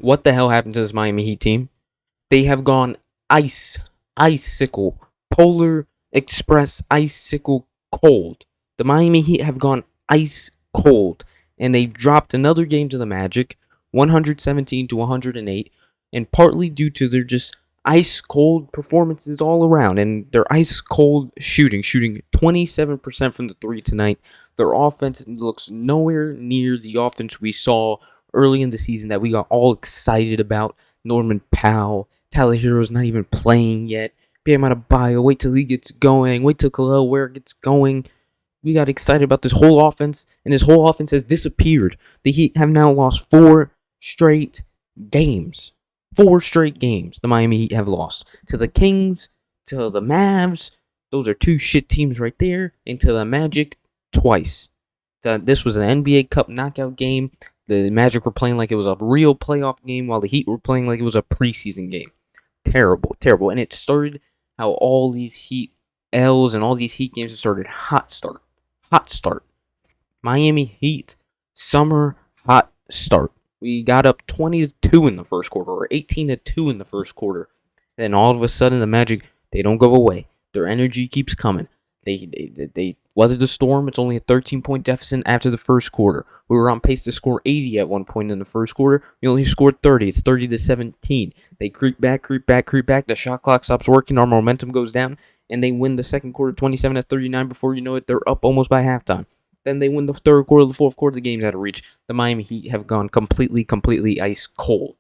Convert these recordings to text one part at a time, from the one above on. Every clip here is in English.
What the hell happened to this Miami Heat team? They have gone icicle, polar express icicle cold. The Miami Heat have gone ice cold, and they dropped another game to the Magic, 117 to 108, and partly due to their just ice cold performances all around, and their ice cold shooting 27% from the three tonight. Their offense looks nowhere near the offense we saw early in the season that we got all excited about. Norman Powell, Tyler Hero's not even playing yet. Bam Adebayo, wait till he gets going. Wait till Khalil Ware gets going. We got excited about this whole offense, and this whole offense has disappeared. The Heat have now lost 4 straight games. 4 straight games the Miami Heat have lost. To the Kings, to the Mavs. Those are 2 shit teams right there. And to the Magic twice. This was an NBA Cup knockout game. The Magic were playing like it was a real playoff game, while the Heat were playing like it was a preseason game. Terrible, terrible. And it started how all these Heat L's and all these Heat games have started. Hot start. Miami Heat, summer hot start. We got up 20-2 in the first quarter, or 18-2 in the first quarter. Then all of a sudden, the Magic, they don't go away. Their energy keeps coming. They weathered the storm. It's only a 13-point deficit after the first quarter. We were on pace to score 80 at one point in the first quarter. We only scored 30. It's 30-17. They creep back. The shot clock stops working. Our momentum goes down, and they win the second quarter 27-39. Before you know it, they're up almost by halftime. Then they win the third quarter, the fourth quarter. The game's out of reach. The Miami Heat have gone completely ice cold.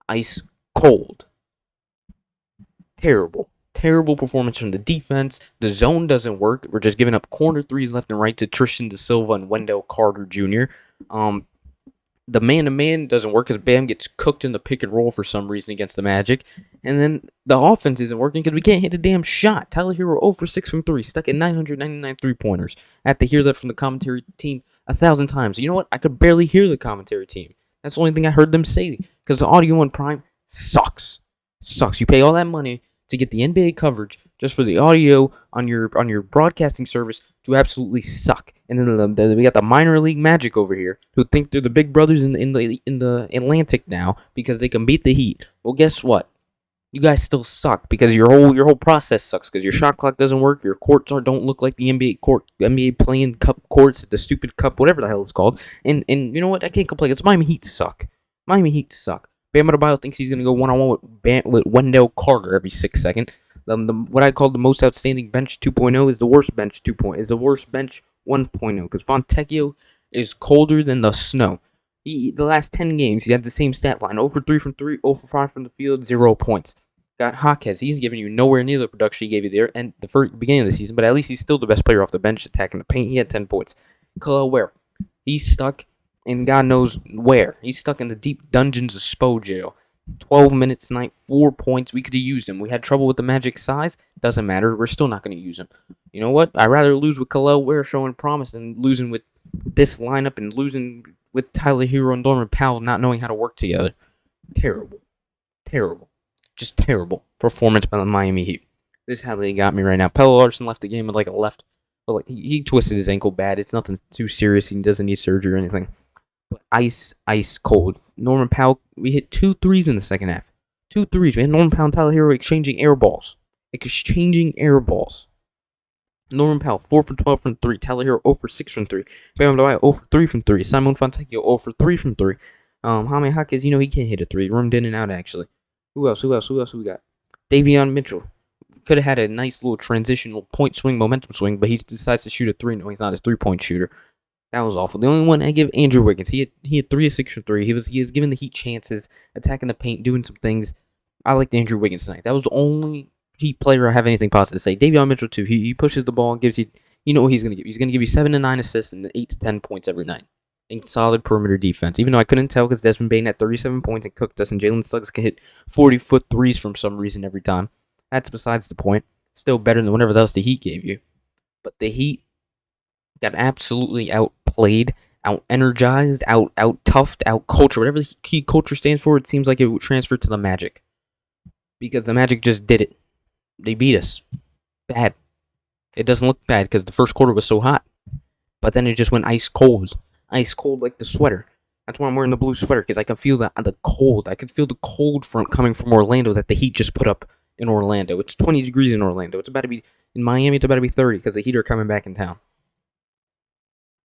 Ice cold. Terrible performance from the defense. The zone doesn't work. We're just giving up corner threes left and right to Tristan Da Silva and Wendell Carter Jr. The man-to-man doesn't work because Bam gets cooked in the pick and roll for some reason against the Magic. And then the offense isn't working because we can't hit a damn shot. Tyler Hero 0 for 6 from 3, stuck at 999 three-pointers. I have to hear that from the commentary team 1,000 times. You know what? I could barely hear the commentary team. That's the only thing I heard them say, because the audio on Prime sucks. You pay all that money to get the NBA coverage just for the audio on your broadcasting service to absolutely suck. And then we got the minor league Magic over here who think they're the big brothers in the Atlantic now because they can beat the Heat. Well, guess what? You guys still suck because your whole process sucks because your shot clock doesn't work. Your courts don't look like the NBA playing cup courts at the stupid cup, whatever the hell it's called. And you know what? I can't complain. It's Miami Heat suck. Bam Adebayo thinks he's going to go one-on-one with Wendell Carter every 6 seconds. What I call the most outstanding bench 2.0 is the worst bench 2.0, is the worst bench 1.0, because Fontecchio is colder than the snow. The last 10 games, he had the same stat line: 0 for 3 from 3, 0 for 5 from the field, 0 points. Got Hawkes, he's giving you nowhere near the production he gave you there and the beginning of the season, but at least he's still the best player off the bench attacking the paint. He had 10 points. Khalil Ware, he's stuck in God knows where. He's stuck in the deep dungeons of Spo jail. 12 minutes tonight, 4 points. We could have used him. We had trouble with the Magic size. Doesn't matter. We're still not going to use him. You know what? I'd rather lose with Khalil Ware showing promise than losing with this lineup and losing with Tyler Hero and Norman Powell not knowing how to work together. Terrible. Just terrible performance by the Miami Heat. This is how they got me right now. Pelle Larsson left the game with like a left. But like he twisted his ankle bad. It's nothing too serious. He doesn't need surgery or anything. But ice cold. Norman Powell, we hit 2 threes in the second half. 2 threes. We had Norman Powell and Tyler Hero exchanging air balls. Norman Powell, 4 for 12 from 3. Tyler Hero, 0 for 6 from 3. Bam Adebayo, 0 for 3 from 3. Simon Fontecchio, 0 for 3 from 3. Jaime Hawkes, he can't hit a 3. Roomed in and out, actually. Who else we got? Davion Mitchell. Could have had a nice little transitional point swing, momentum swing, but he decides to shoot a 3. No, he's not a 3-point shooter. That was awful. The only one I give Andrew Wiggins. He had 3 of 6 from 3. He was giving the Heat chances, attacking the paint, doing some things. I liked Andrew Wiggins tonight. That was the only Heat player I have anything positive to say. Davion Mitchell too. He pushes the ball and gives you. You know what he's going to give. He's going to give you 7 to 9 assists and 8 to 10 points every night. And solid perimeter defense. Even though I couldn't tell because Desmond Bane had 37 points and cooked us, and Jalen Suggs can hit 40-foot threes from some reason every time. That's besides the point. Still better than whatever else the Heat gave you. But the Heat got absolutely outplayed, out-energized, out-toughed, out-culture. Whatever the key culture stands for, it seems like it would transfer to the Magic. Because the Magic just did it. They beat us. Bad. It doesn't look bad because the first quarter was so hot. But then it just went ice cold. Ice cold like the sweater. That's why I'm wearing the blue sweater, because I can feel the cold. I can feel the cold front coming from Orlando that the Heat just put up in Orlando. It's 20 degrees in Orlando. It's about to be in Miami. It's about to be 30 because the Heat are coming back in town.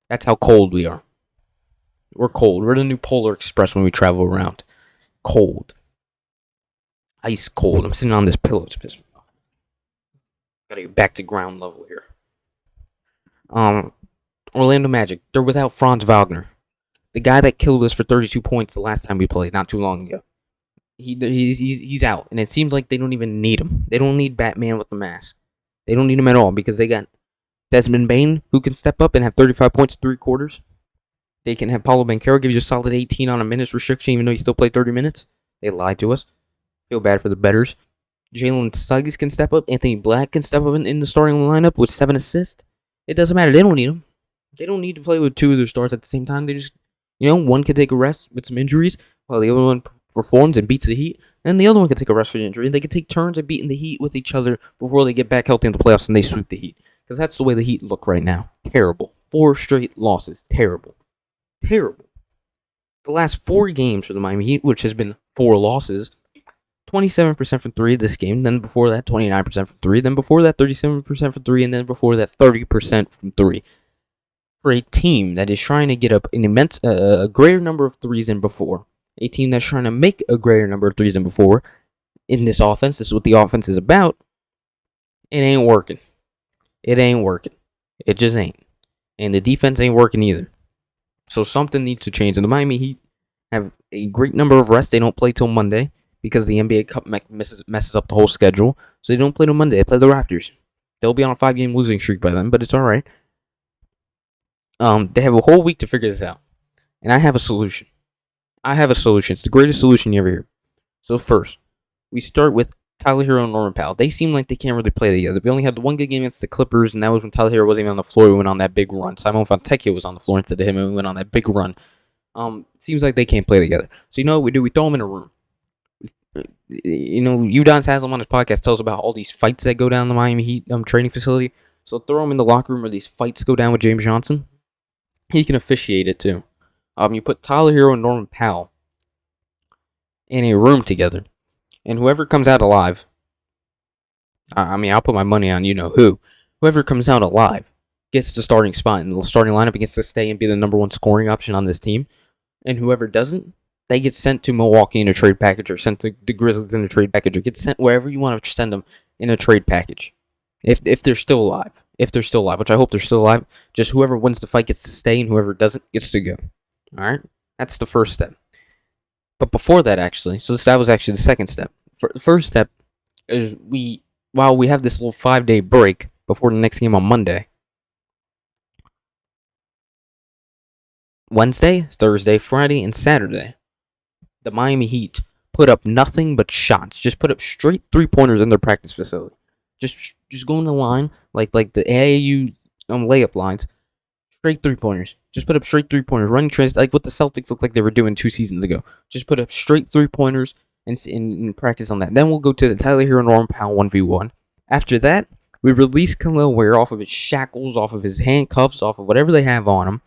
That's how cold we are. We're cold. We're the new Polar Express when we travel around. Cold. Ice cold. I'm sitting on this pillow. It's pissing me off. Gotta get back to ground level here. Orlando Magic. They're without Franz Wagner, the guy that killed us for 32 points the last time we played, not too long ago. He's out, and it seems like they don't even need him. They don't need Batman with the mask. They don't need him at all because they got Desmond Bane, who can step up and have 35 points in 3 quarters. They can have Paulo Banchero give you a solid 18 on a minutes restriction, even though you still play 30 minutes. They lied to us. Feel bad for the bettors. Jalen Suggs can step up. Anthony Black can step up in the starting lineup with 7 assists. It doesn't matter. They don't need him. They don't need to play with 2 of their stars at the same time. They just, one can take a rest with some injuries while the other one performs and beats the Heat. And the other one can take a rest for the injury. And they can take turns at beating the Heat with each other before they get back healthy in the playoffs and they sweep the Heat. Because that's the way the Heat look right now. Terrible. 4 straight losses. Terrible. Terrible. The last 4 games for the Miami Heat, which has been 4 losses, 27% from 3 this game, then before that 29% from 3, then before that 37% from 3, and then before that 30% from 3. For a team that is trying to get up an immense, a greater number of 3s than before, a team that's trying to make a greater number of 3s than before in this offense, this is what the offense is about, it ain't working. It ain't working. It just ain't. And the defense ain't working either. So something needs to change. And the Miami Heat have a great number of rests. They don't play till Monday because the NBA Cup messes up the whole schedule. So they don't play till Monday. They play the Raptors. They'll be on a 5-game losing streak by then, but it's all right. They have a whole week to figure this out. And I have a solution. It's the greatest solution you ever hear. So first, we start with Tyler Hero and Norman Powell. They seem like they can't really play together. We only had the one good game against the Clippers, and that was when Tyler Hero wasn't even on the floor. We went on that big run. Simon Fontecchio was on the floor instead of him, and we went on that big run. Seems like they can't play together. So you know what we do? We throw them in a room. Udon Haslam on his podcast tells about all these fights that go down in the Miami Heat training facility. So throw them in the locker room where these fights go down with James Johnson. He can officiate it too. You put Tyler Hero and Norman Powell in a room together, and whoever comes out alive, I'll put my money on who. Whoever comes out alive gets the starting spot in the starting lineup and gets to stay and be the number 1 scoring option on this team. And whoever doesn't, they get sent to Milwaukee in a trade package or sent to the Grizzlies in a trade package or get sent wherever you want to send them in a trade package. If they're still alive. Which I hope they're still alive. Just whoever wins the fight gets to stay and whoever doesn't gets to go. Alright? That's the first step. But before that, actually, so that was actually the second step. The first step is while we have this little 5-day break before the next game on Monday, Wednesday, Thursday, Friday, and Saturday, the Miami Heat put up nothing but shots. Just put up straight 3-pointers in their practice facility. Just go in the line like the AAU layup lines. Straight 3-pointers. Just put up straight 3-pointers. Running trans like what the Celtics looked like they were doing 2 seasons ago. Just put up straight 3-pointers and practice on that. Then we'll go to the Tyler Hero and Norman Powell 1v1. After that, we release Khalil Ware off of his shackles, off of his handcuffs, off of whatever they have on him.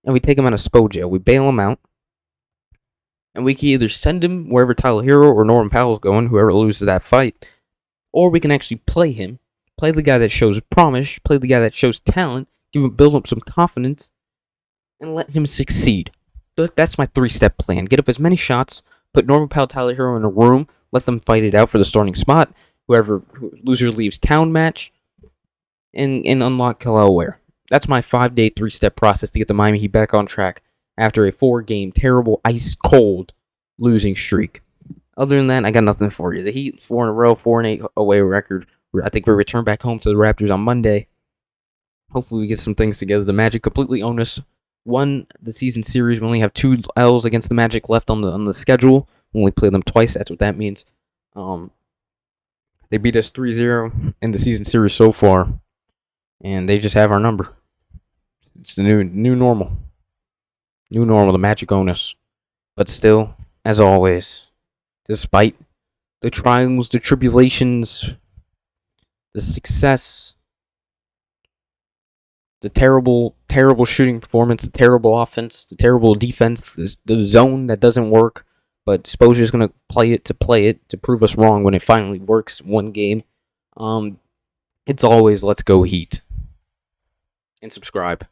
And we take him out of SPO jail. We bail him out. And we can either send him wherever Tyler Hero or Norman Powell's going, whoever loses that fight. Or we can actually play him. Play the guy that shows promise. Play the guy that shows talent. Build up some confidence. And let him succeed. That's my 3-step plan. Get up as many shots. Put Norman Powell, Tyler Hero in a room. Let them fight it out for the starting spot. Whoever loser leaves town match. And unlock Khalil Ware. That's my 5-day, 3-step process to get the Miami Heat back on track after a 4-game, terrible, ice-cold losing streak. Other than that, I got nothing for you. The Heat, 4 in a row, 4-8 away record. I think we return back home to the Raptors on Monday. Hopefully we get some things together. The Magic completely own us. Won the season series. We only have 2 L's against the Magic left on the schedule. We only play them twice. That's what that means. They beat us 3-0 in the season series so far. And they just have our number. It's the new normal. New normal. The Magic own us. But still, as always, despite the trials, the tribulations, the success, The terrible, terrible shooting performance, the terrible offense, the terrible defense, the zone that doesn't work. But Spozia's going to play it to prove us wrong when it finally works one game. It's always let's go Heat. And subscribe.